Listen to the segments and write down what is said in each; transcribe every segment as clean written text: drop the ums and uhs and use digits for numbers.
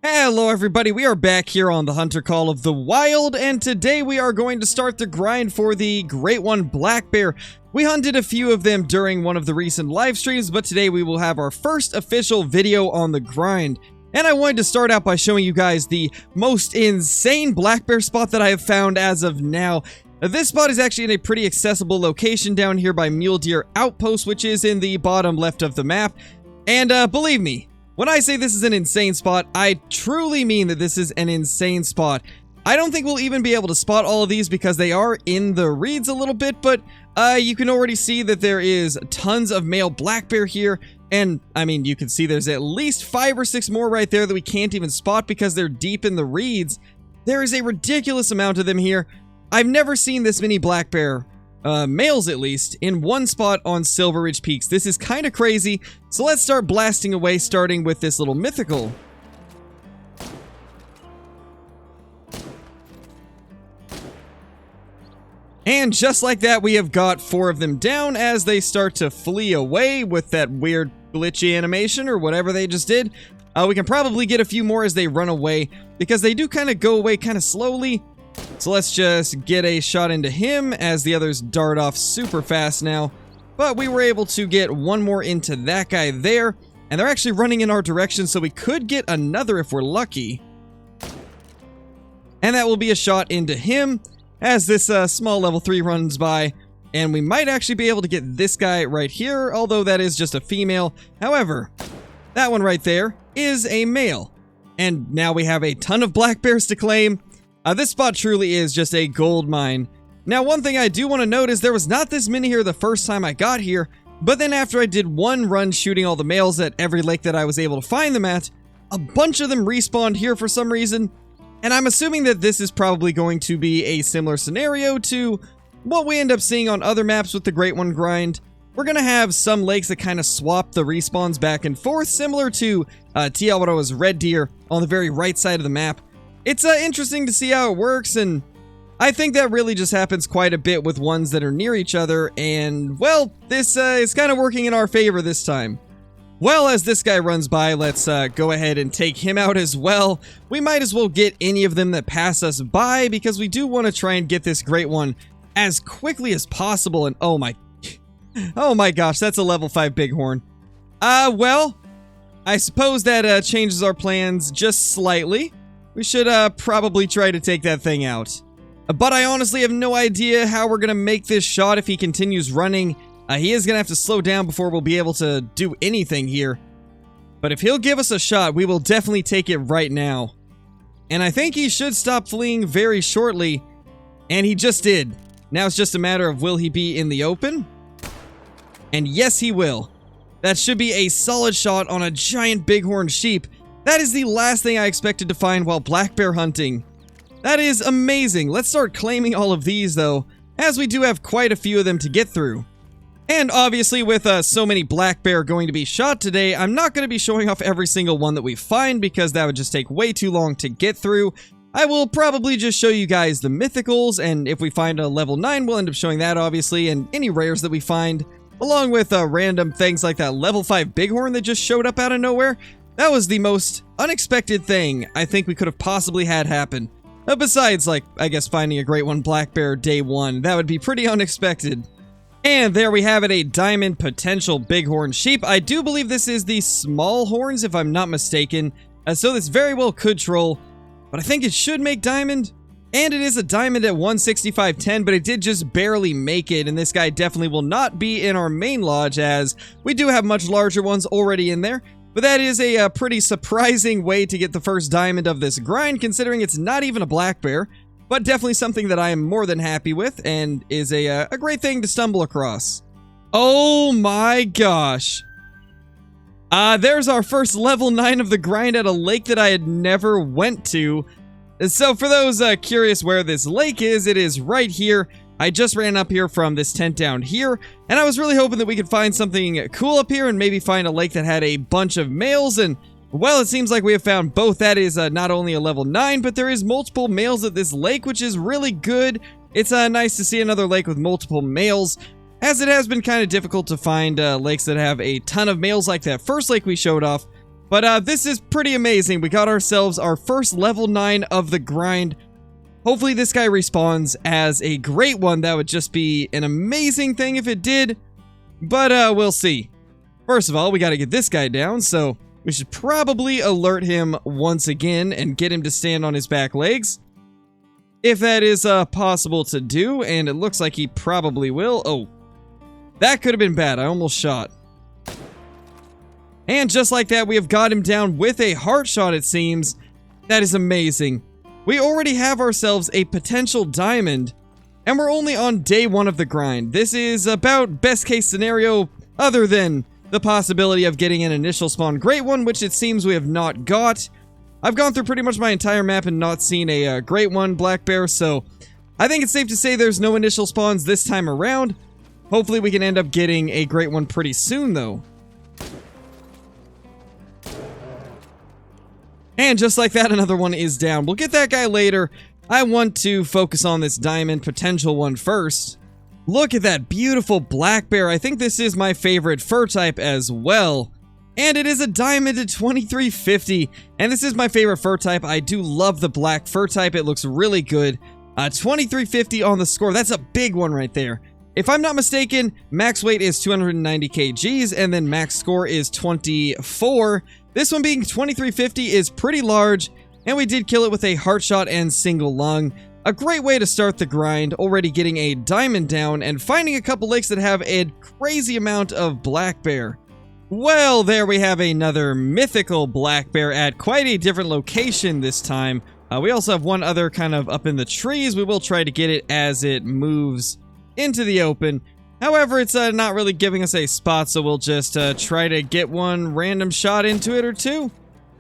Hello everybody, we are back here on the Hunter Call of the Wild, and today we are going to start the grind for the great one black bear. We hunted a few of them during one of the recent live streams, but today we will have our first official video on the grind. And I wanted to start out by showing you guys the most insane black bear spot that I have found as of now. This spot is actually in a pretty accessible location down here by Mule Deer Outpost, which is in the bottom left of the map. And believe me, when I say this is an insane spot, I truly mean that this is an insane spot. I don't think we'll even be able to spot all of these because they are in the reeds a little bit, but you can already see that there is tons of male black bear here. And, I mean, you can see there's at least 5 or 6 more right there that we can't even spot because they're deep in the reeds. There is a ridiculous amount of them here. I've never seen this many black bear, males at least, in one spot on Silver Ridge Peaks. This is kind of crazy, so let's start blasting away, starting with this little mythical. And just like that, we have got 4 of them down as they start to flee away with that weird glitchy animation or whatever they just did. We can probably get a few more as they run away because they do kind of go away kind of slowly. So let's just get a shot into him as the others dart off super fast now. But we were able to get one more into that guy there. And they're actually running in our direction, so we could get another if we're lucky. And that will be a shot into him as this small level 3 runs by. And we might actually be able to get this guy right here, although that is just a female. However, that one right there is a male. And now we have a ton of black bears to claim. This spot truly is just a gold mine. Now, one thing I do want to note is there was not this many here the first time I got here, but then after I did one run shooting all the males at every lake that I was able to find them at, a bunch of them respawned here for some reason, and I'm assuming that this is probably going to be a similar scenario to what we end up seeing on other maps with the Great One grind. We're going to have some lakes that kind of swap the respawns back and forth, similar to Tiawaro's Red Deer on the very right side of the map. It's interesting to see how it works, and I think that really just happens quite a bit with ones that are near each other, and, well, this is kind of working in our favor this time. Well, as this guy runs by, let's go ahead and take him out as well. We might as well get any of them that pass us by, because we do want to try and get this great one as quickly as possible, and oh my gosh, that's a level 5 bighorn. Well, I suppose that changes our plans just slightly. We should probably try to take that thing out. But I honestly have no idea how we're going to make this shot if he continues running. He is going to have to slow down before we'll be able to do anything here. But if he'll give us a shot, we will definitely take it right now. And I think he should stop fleeing very shortly. And he just did. Now it's just a matter of will he be in the open? And yes, he will. That should be a solid shot on a giant bighorn sheep. That is the last thing I expected to find while black bear hunting. That is amazing. Let's start claiming all of these though, as we do have quite a few of them to get through. And obviously with so many black bear going to be shot today, I'm not going to be showing off every single one that we find because that would just take way too long to get through. I will probably just show you guys the mythicals, and if we find a level 9, we'll end up showing that obviously, and any rares that we find, along with random things like that level 5 bighorn that just showed up out of nowhere. That was the most unexpected thing I think we could have possibly had happen. Besides, like, I guess finding a great one black bear day 1. That would be pretty unexpected. And there we have it, a diamond potential bighorn sheep. I do believe this is the small horns, if I'm not mistaken. So this very well could troll. But I think it should make diamond. And it is a diamond at 165.10, but it did just barely make it. And this guy definitely will not be in our main lodge, as we do have much larger ones already in there. But that is a pretty surprising way to get the first diamond of this grind, considering it's not even a black bear. But definitely something that I am more than happy with, and is a great thing to stumble across. Oh my gosh. There's our first level 9 of the grind at a lake that I had never went to. So for those curious where this lake is, it is right here. I just ran up here from this tent down here, and I was really hoping that we could find something cool up here and maybe find a lake that had a bunch of males, and well, it seems like we have found both. That is not only a level 9, but there is multiple males at this lake, which is really good. It's nice to see another lake with multiple males, as it has been kind of difficult to find lakes that have a ton of males like that first lake we showed off. But this is pretty amazing. We got ourselves our first level 9 of the grind. Hopefully this guy respawns as a great one. That would just be an amazing thing if it did. But we'll see. First of all, we got to get this guy down, so we should probably alert him once again and get him to stand on his back legs. If that is possible to do, and it looks like he probably will. Oh, that could have been bad. I almost shot. And just like that, we have got him down with a heart shot, it seems. That is amazing. We already have ourselves a potential diamond, and we're only on day 1 of the grind. This is about best case scenario, other than the possibility of getting an initial spawn great one, which it seems we have not got. I've gone through pretty much my entire map and not seen a great one black bear, so I think it's safe to say there's no initial spawns this time around. Hopefully we can end up getting a great one pretty soon, though. And just like that, another one is down. We'll get that guy later. I want to focus on this diamond potential one first. Look at that beautiful black bear. I think this is my favorite fur type as well. And it is a diamond at 2350. And this is my favorite fur type. I do love the black fur type. It looks really good. 2350 on the score. That's a big one right there. If I'm not mistaken, max weight is 290 kgs and then max score is 24. This one being 2350 is pretty large, and we did kill it with a heart shot and single lung. A great way to start the grind, already getting a diamond down and finding a couple lakes that have a crazy amount of black bear. Well, there we have another mythical black bear at quite a different location this time. We also have one other kind of up in the trees. We will try to get it as it moves into the open. However, it's not really giving us a spot, so we'll just try to get one random shot into it or two.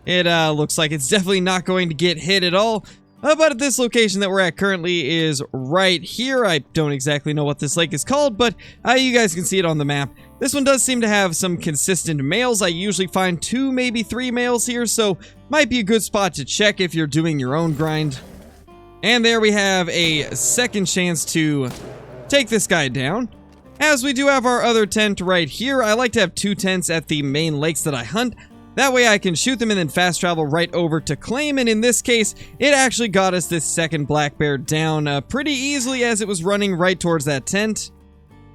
It looks like it's definitely not going to get hit at all. But at this location that we're at currently is right here. I don't exactly know what this lake is called, but you guys can see it on the map. This one does seem to have some consistent males. I usually find 2, maybe 3 males here, so might be a good spot to check if you're doing your own grind. And there we have a second chance to take this guy down. As we do have our other tent right here, I like to have 2 tents at the main lakes that I hunt. That way I can shoot them and then fast travel right over to claim, and in this case, it actually got us this second black bear down pretty easily as it was running right towards that tent.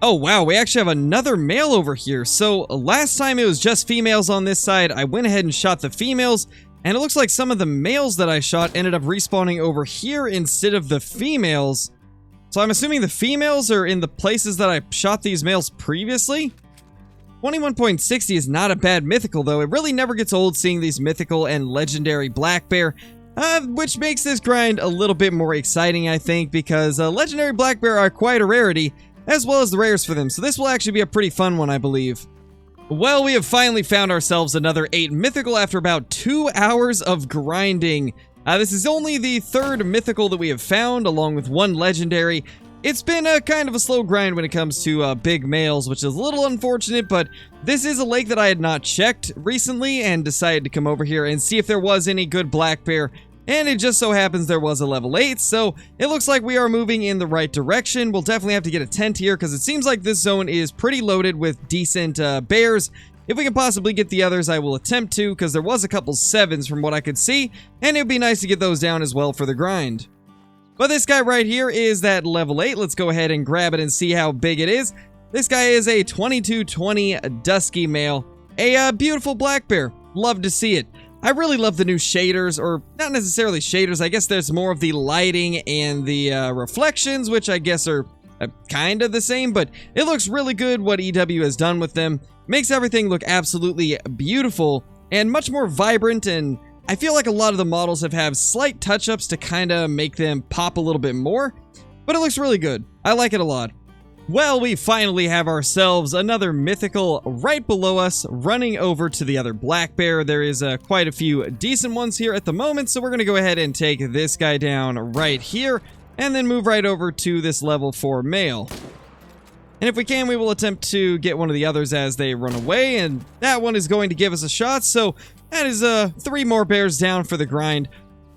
Oh wow, we actually have another male over here. So last time it was just females on this side. I went ahead and shot the females, and it looks like some of the males that I shot ended up respawning over here instead of the females. So I'm assuming the females are in the places that I shot these males previously. 21.60 is not a bad mythical, though. It really never gets old seeing these mythical and legendary black bear, which makes this grind a little bit more exciting, I think, because legendary black bear are quite a rarity, as well as the rares for them, so this will actually be a pretty fun one, I believe. Well, we have finally found ourselves another 8 mythical after about 2 hours of grinding. This is only the 3rd mythical that we have found, along with 1 legendary. It's been a kind of a slow grind when it comes to big males, which is a little unfortunate, but this is a lake that I had not checked recently and decided to come over here and see if there was any good black bear, and it just so happens there was a level 8, so it looks like we are moving in the right direction. We'll definitely have to get a tent here because it seems like this zone is pretty loaded with decent bears. If we can possibly get the others, I will attempt to, because there was a couple 7s from what I could see, and it would be nice to get those down as well for the grind. But this guy right here is that level 8. Let's go ahead and grab it and see how big it is. This guy is a 2220 Dusky male. A beautiful black bear. Love to see it. I really love the new shaders, or not necessarily shaders. I guess there's more of the lighting and the reflections, which I guess are kind of the same, but it looks really good what EW has done with them. Makes everything look absolutely beautiful and much more vibrant, and I feel like a lot of the models have slight touch-ups to kind of make them pop a little bit more, but it looks really good. I like it a lot. Well, we finally have ourselves another mythical right below us, running over to the other black bear. There is quite a few decent ones here at the moment, so we're going to go ahead and take this guy down right here, and then move right over to this level 4 male. And if we can, we will attempt to get one of the others as they run away, and that one is going to give us a shot, so that is 3 more bears down for the grind.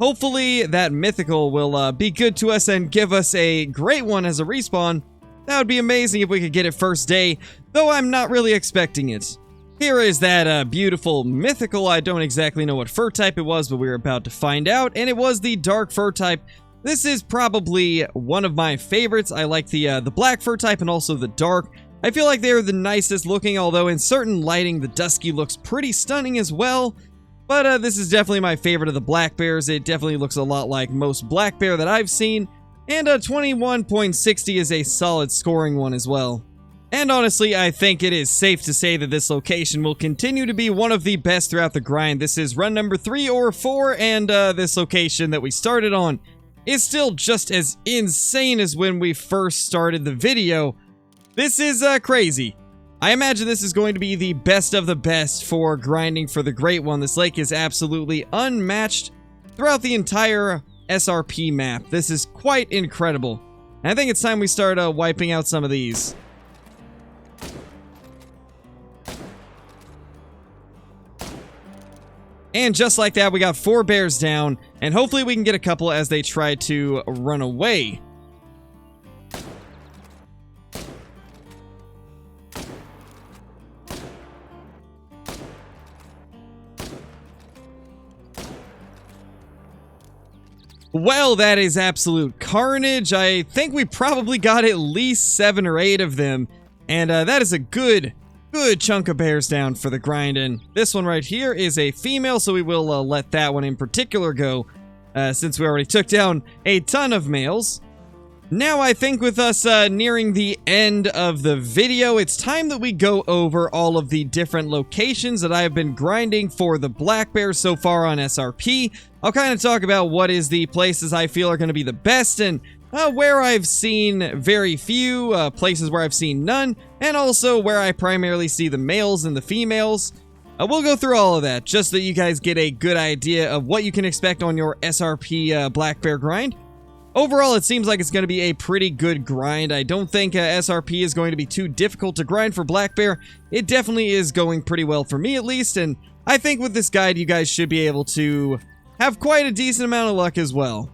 Hopefully that mythical will be good to us and give us a great one as a respawn. That would be amazing if we could get it first day, though I'm not really expecting it. Here is that beautiful mythical. I don't exactly know what fur type it was, but we're about to find out, and it was the dark fur type. This is probably one of my favorites. I like the black fur type and also the dark. I feel like they're the nicest looking, although in certain lighting, the dusky looks pretty stunning as well. But this is definitely my favorite of the black bears. It definitely looks a lot like most black bear that I've seen. And 21.60 is a solid scoring one as well. And honestly, I think it is safe to say that this location will continue to be one of the best throughout the grind. This is run number 3 or 4, and this location that we started on is still just as insane as when we first started the video. This is crazy. I imagine this is going to be the best of the best for grinding for the Great One. This lake is absolutely unmatched throughout the entire SRP map. This is quite incredible. And I think it's time we start wiping out some of these. And just like that, we got 4 bears down, and hopefully we can get a couple as they try to run away. Well, that is absolute carnage. I think we probably got at least 7 or 8 of them, and that is a good chunk of bears down for the grind. And this one right here is a female, so we will let that one in particular go, since we already took down a ton of males. Now I think with us nearing the end of the video, it's time that we go over all of the different locations that I have been grinding for the black bears so far on SRP. I'll kind of talk about what is the places I feel are going to be the best, and where I've seen very few, places where I've seen none, and also where I primarily see the males and the females. We'll go through all of that, just so you guys get a good idea of what you can expect on your SRP black bear grind. Overall, it seems like it's going to be a pretty good grind. I don't think SRP is going to be too difficult to grind for black bear. It definitely is going pretty well for me, at least, and I think with this guide, you guys should be able to have quite a decent amount of luck as well.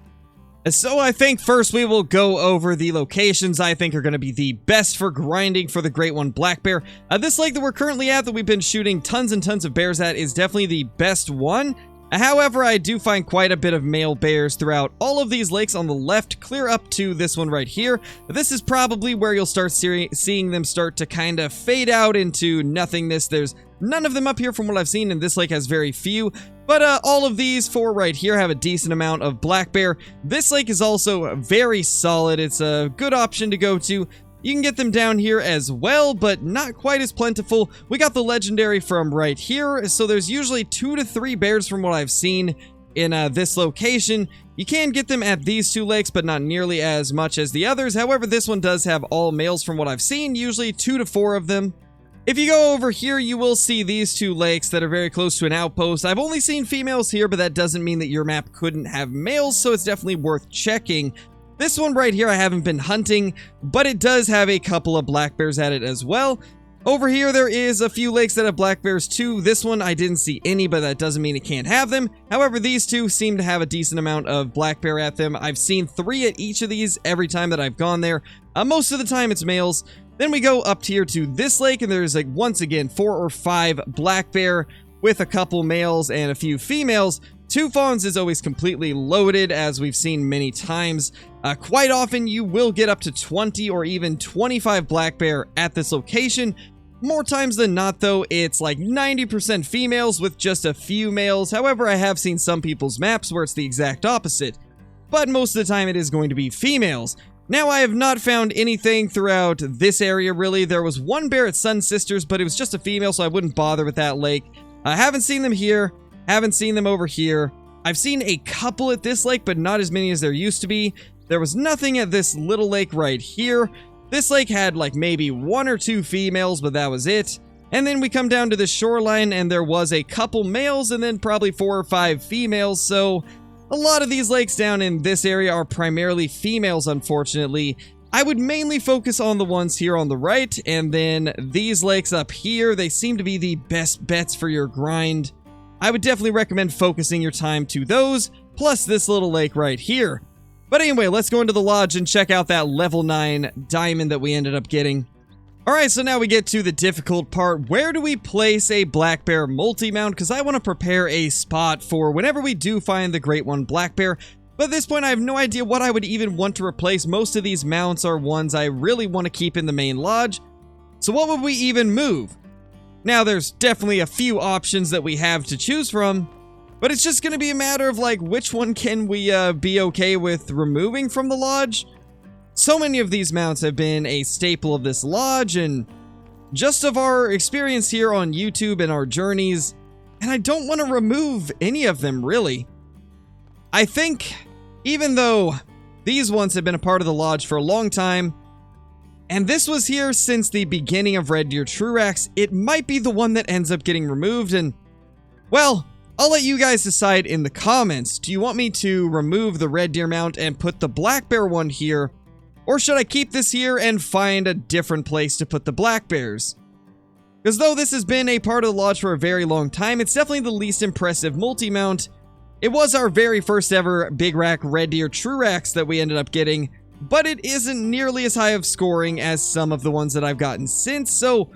So I think first we will go over the locations I think are going to be the best for grinding for the Great One black bear. This lake that we're currently at, that we've been shooting tons and tons of bears at, is definitely the best one. However, I do find quite a bit of male bears throughout all of these lakes on the left, clear up to this one right here. This is probably where you'll start seeing them start to kind of fade out into nothingness. There's none of them up here from what I've seen, and this lake has very few. But all of these 4 right here have a decent amount of black bear. This lake is also very solid. It's a good option to go to. You can get them down here as well, but not quite as plentiful. We got the legendary from right here, so there's usually 2 to 3 bears from what I've seen in this location. You can get them at these 2 lakes, but not nearly as much as the others. However, this one does have all males from what I've seen, usually 2 to 4 of them. If you go over here, you will see these 2 lakes that are very close to an outpost. I've only seen females here, but that doesn't mean that your map couldn't have males, so it's definitely worth checking. This one right here I haven't been hunting, but it does have a couple of black bears at it as well. Over here there is a few lakes that have black bears too. This one I didn't see any, but that doesn't mean it can't have them. However, these 2 seem to have a decent amount of black bear at them. I've seen 3 at each of these every time that I've gone there. Most of the time it's males. Then we go up here to this lake, and there's like once again 4 or 5 black bear with a couple males and a few females. 2 fawns is always completely loaded, as we've seen many times. Quite often you will get up to 20 or even 25 black bear at this location. More times than not though, it's like 90% females with just a few males. However, I have seen some people's maps where it's the exact opposite. But most of the time it is going to be females. Now, I have not found anything throughout this area really. There was 1 bear at Sun Sisters, but it was just a female, so I wouldn't bother with that lake. I haven't seen them here. Haven't seen them over here. I've seen a couple at this lake, but not as many as there used to be. There was nothing at this little lake right here. This lake had like maybe 1 or 2 females, but that was it. And then we come down to the shoreline, and there was a couple males and then probably 4 or 5 females. So a lot of these lakes down in this area are primarily females, unfortunately. I would mainly focus on the ones here on the right, and then these lakes up here, they seem to be the best bets for your grind. I would definitely recommend focusing your time to those, plus this little lake right here. But anyway, let's go into the lodge and check out that level 9 diamond that we ended up getting. Alright, so now we get to the difficult part. Where do we place a black bear multi-mount? Because I want to prepare a spot for whenever we do find the great one black bear. But at this point, I have no idea what I would even want to replace. Most of these mounts are ones I really want to keep in the main lodge. So what would we even move? Now, there's definitely a few options that we have to choose from. But it's just going to be a matter of, like, which one can we be okay with removing from the lodge? So many of these mounts have been a staple of this lodge, and just of our experience here on YouTube and our journeys, and I don't want to remove any of them, really. I think, even though these ones have been a part of the lodge for a long time, and this was here since the beginning of Red Deer Truax, it might be the one that ends up getting removed, and, well, I'll let you guys decide in the comments. Do you want me to remove the Red Deer mount and put the black bear one here? Or should I keep this here and find a different place to put the black bears? Because though this has been a part of the lodge for a very long time, it's definitely the least impressive multi-mount. It was our very first ever Big Rack Red Deer Truax that we ended up getting, but it isn't nearly as high of scoring as some of the ones that I've gotten since, so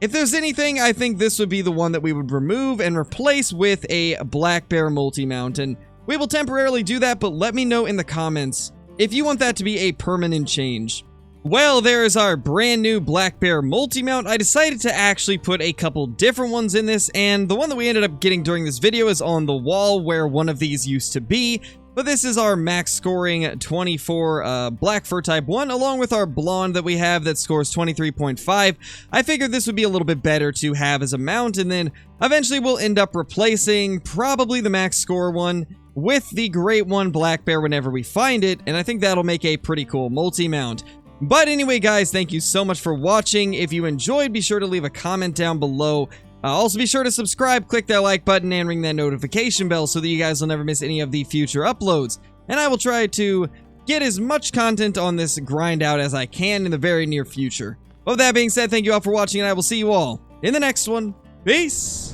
if there's anything, I think this would be the one that we would remove and replace with a black bear multi-mount, and we will temporarily do that, but let me know in the comments if you want that to be a permanent change. Well, there is our brand new black bear multi-mount. I decided to actually put a couple different ones in this, and the one that we ended up getting during this video is on the wall where one of these used to be. But this is our max scoring 24 black fur type 1, along with our blonde that we have that scores 23.5. I figured this would be a little bit better to have as a mount, and then eventually we'll end up replacing probably the max score one with the great one black bear whenever we find it, and I think that'll make a pretty cool multi-mount. But anyway, guys, thank you so much for watching. If you enjoyed, be sure to leave a comment down below. Also, be sure to subscribe, click that like button, and ring that notification bell so that you guys will never miss any of the future uploads. And I will try to get as much content on this grind out as I can in the very near future. With that being said, thank you all for watching, and I will see you all in the next one. Peace!